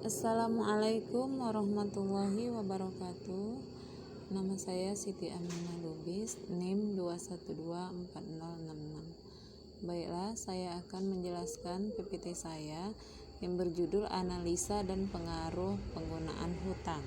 Assalamualaikum warahmatullahi wabarakatuh. Nama saya Siti Aminah Lubis, NIM 2124066. Baiklah, saya akan menjelaskan PPT saya yang berjudul Analisa dan Pengaruh Penggunaan Hutang.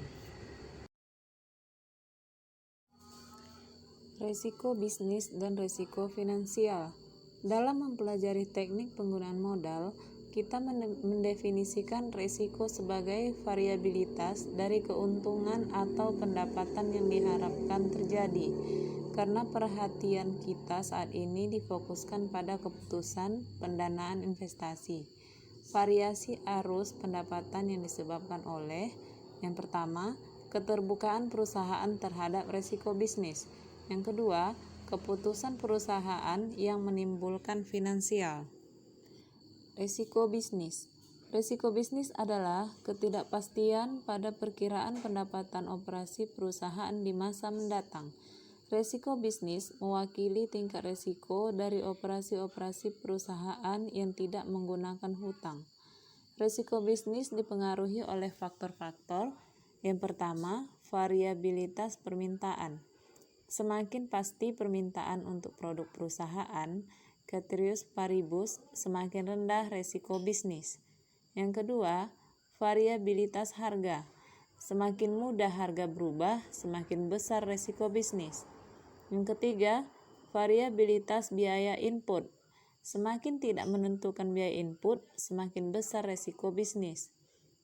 Resiko bisnis dan resiko finansial. Dalam mempelajari teknik penggunaan modal, kita mendefinisikan risiko sebagai variabilitas dari keuntungan atau pendapatan yang diharapkan terjadi, karena perhatian kita saat ini difokuskan pada keputusan pendanaan investasi. Variasi arus pendapatan yang disebabkan oleh, yang pertama, keterbukaan perusahaan terhadap risiko bisnis. Yang kedua, keputusan perusahaan yang menimbulkan finansial. Risiko bisnis. Risiko bisnis adalah ketidakpastian pada perkiraan pendapatan operasi perusahaan di masa mendatang. Risiko bisnis mewakili tingkat risiko dari operasi-operasi perusahaan yang tidak menggunakan hutang. Risiko bisnis dipengaruhi oleh faktor-faktor. Yang pertama, variabilitas permintaan. Semakin pasti permintaan untuk produk perusahaan, ceteris paribus, semakin rendah risiko bisnis. Yang kedua, variabilitas harga. Semakin mudah harga berubah, semakin besar risiko bisnis. Yang ketiga, variabilitas biaya input. Semakin tidak menentukan biaya input, semakin besar risiko bisnis.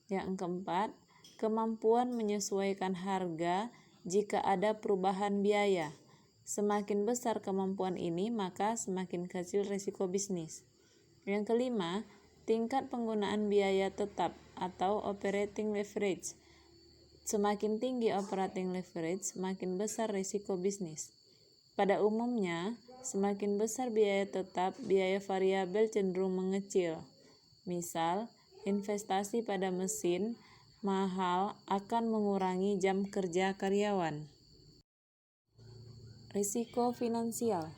Yang keempat, kemampuan menyesuaikan harga jika ada perubahan biaya. Semakin besar kemampuan ini, maka semakin kecil risiko bisnis. Yang kelima, tingkat penggunaan biaya tetap atau operating leverage. Semakin tinggi operating leverage, semakin besar risiko bisnis. Pada umumnya, semakin besar biaya tetap, biaya variabel cenderung mengecil. Misal, investasi pada mesin mahal akan mengurangi jam kerja karyawan. Risiko finansial.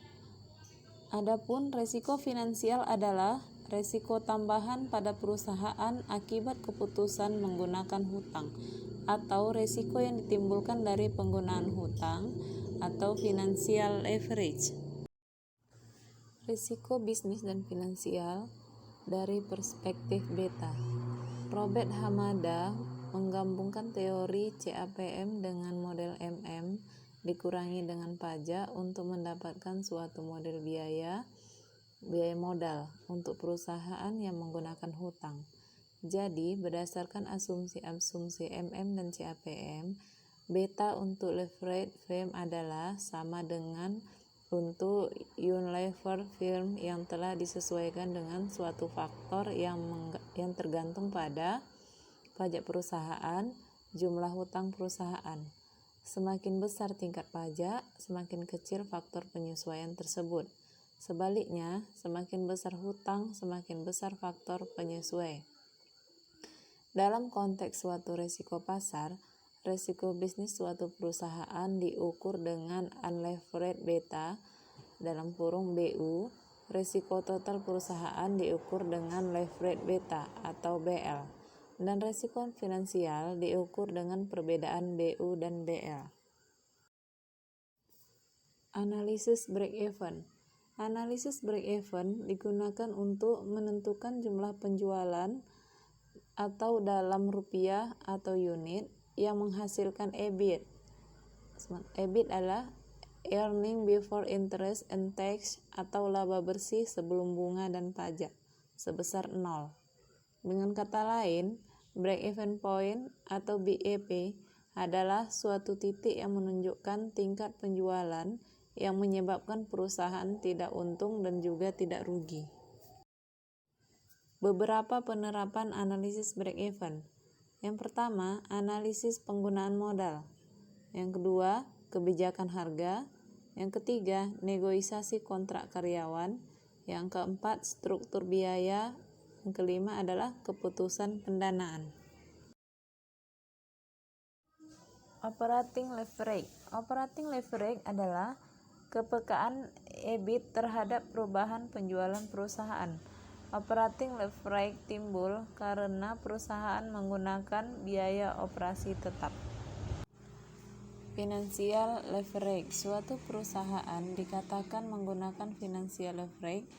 Adapun risiko finansial adalah risiko tambahan pada perusahaan akibat keputusan menggunakan hutang atau risiko yang ditimbulkan dari penggunaan hutang atau financial leverage. Risiko bisnis dan finansial dari perspektif beta. Robert Hamada menggabungkan teori CAPM dengan model MM dikurangi dengan pajak untuk mendapatkan suatu model biaya modal untuk perusahaan yang menggunakan hutang. Jadi, berdasarkan asumsi-asumsi MM dan CAPM, beta untuk leverage firm adalah sama dengan untuk unlevered firm yang telah disesuaikan dengan suatu faktor yang tergantung pada pajak perusahaan, jumlah hutang perusahaan. Semakin besar tingkat pajak, semakin kecil faktor penyesuaian tersebut. Sebaliknya, semakin besar hutang, semakin besar faktor penyesuai. Dalam konteks suatu risiko pasar, risiko bisnis suatu perusahaan diukur dengan unlevered beta (BU). Risiko total perusahaan diukur dengan leverage beta atau BL. Dan risiko finansial diukur dengan perbedaan BU dan BL. Analisis break-even. Analisis break-even digunakan untuk menentukan jumlah penjualan atau dalam rupiah atau unit yang menghasilkan EBIT. EBIT adalah earning before interest and tax atau laba bersih sebelum bunga dan pajak sebesar 0. Dengan kata lain, break-even point atau BEP adalah suatu titik yang menunjukkan tingkat penjualan yang menyebabkan perusahaan tidak untung dan juga tidak rugi. Beberapa penerapan analisis break-even. Yang pertama, analisis penggunaan modal. Yang kedua, kebijakan harga. Yang ketiga, negosiasi kontrak karyawan. Yang keempat, struktur biaya. Yang kelima adalah keputusan pendanaan. Operating leverage. Operating leverage adalah kepekaan EBIT terhadap perubahan penjualan perusahaan. Operating leverage timbul karena perusahaan menggunakan biaya operasi tetap. Financial leverage. Suatu perusahaan dikatakan menggunakan financial leverage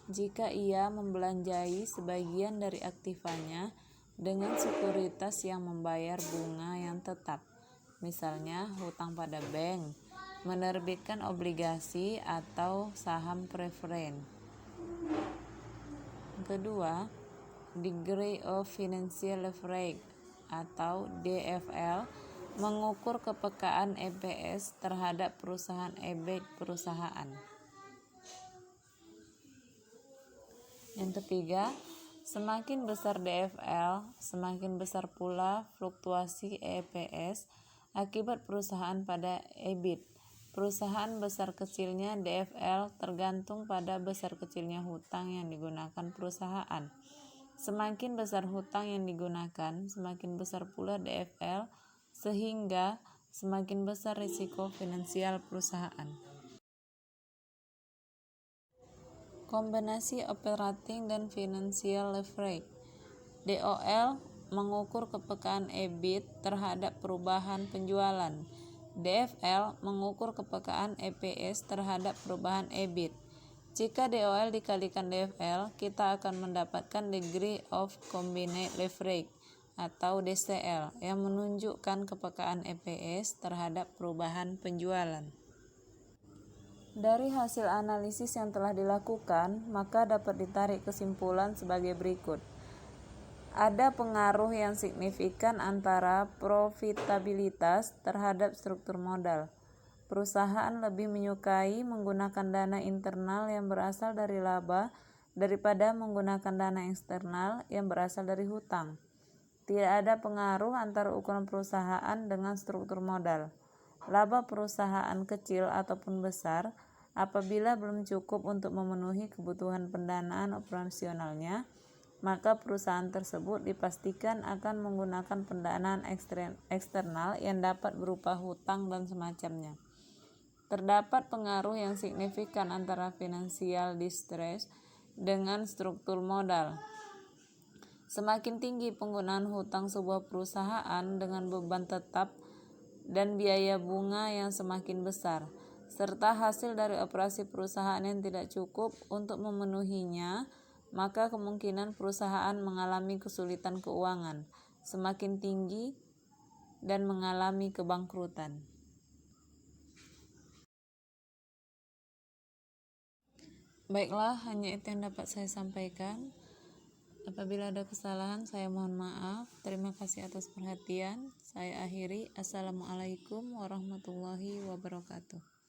jika ia membelanjai sebagian dari aktivanya dengan sekuritas yang membayar bunga yang tetap. Misalnya hutang pada bank, menerbitkan obligasi atau saham preferen. Kedua, degree of financial leverage atau DFL mengukur kepekaan EPS terhadap perusahaan EBIT perusahaan. Yang ketiga, semakin besar DFL, semakin besar pula fluktuasi EPS akibat perusahaan pada EBIT. Perusahaan besar kecilnya DFL tergantung pada besar kecilnya hutang yang digunakan perusahaan. Semakin besar hutang yang digunakan, semakin besar pula DFL, sehingga semakin besar risiko finansial perusahaan. Kombinasi operating dan financial leverage. DOL mengukur kepekaan EBIT terhadap perubahan penjualan. DFL mengukur kepekaan EPS terhadap perubahan EBIT. Jika DOL dikalikan DFL, kita akan mendapatkan degree of combined leverage atau DCL yang menunjukkan kepekaan EPS terhadap perubahan penjualan. Dari hasil analisis yang telah dilakukan, maka dapat ditarik kesimpulan sebagai berikut. Ada pengaruh yang signifikan antara profitabilitas terhadap struktur modal. Perusahaan lebih menyukai menggunakan dana internal yang berasal dari laba daripada menggunakan dana eksternal yang berasal dari hutang. Tidak ada pengaruh antara ukuran perusahaan dengan struktur modal. Laba perusahaan kecil ataupun besar, apabila belum cukup untuk memenuhi kebutuhan pendanaan operasionalnya, maka perusahaan tersebut dipastikan akan menggunakan pendanaan eksternal yang dapat berupa hutang dan semacamnya. Terdapat pengaruh yang signifikan antara financial distress dengan struktur modal. Semakin tinggi penggunaan hutang sebuah perusahaan dengan beban tetap dan biaya bunga yang semakin besar, serta hasil dari operasi perusahaan yang tidak cukup untuk memenuhinya, maka kemungkinan perusahaan mengalami kesulitan keuangan semakin tinggi dan mengalami kebangkrutan. Baiklah, hanya itu yang dapat saya sampaikan. Apabila ada kesalahan, saya mohon maaf. Terima kasih atas perhatian. Saya akhiri. Assalamualaikum warahmatullahi wabarakatuh.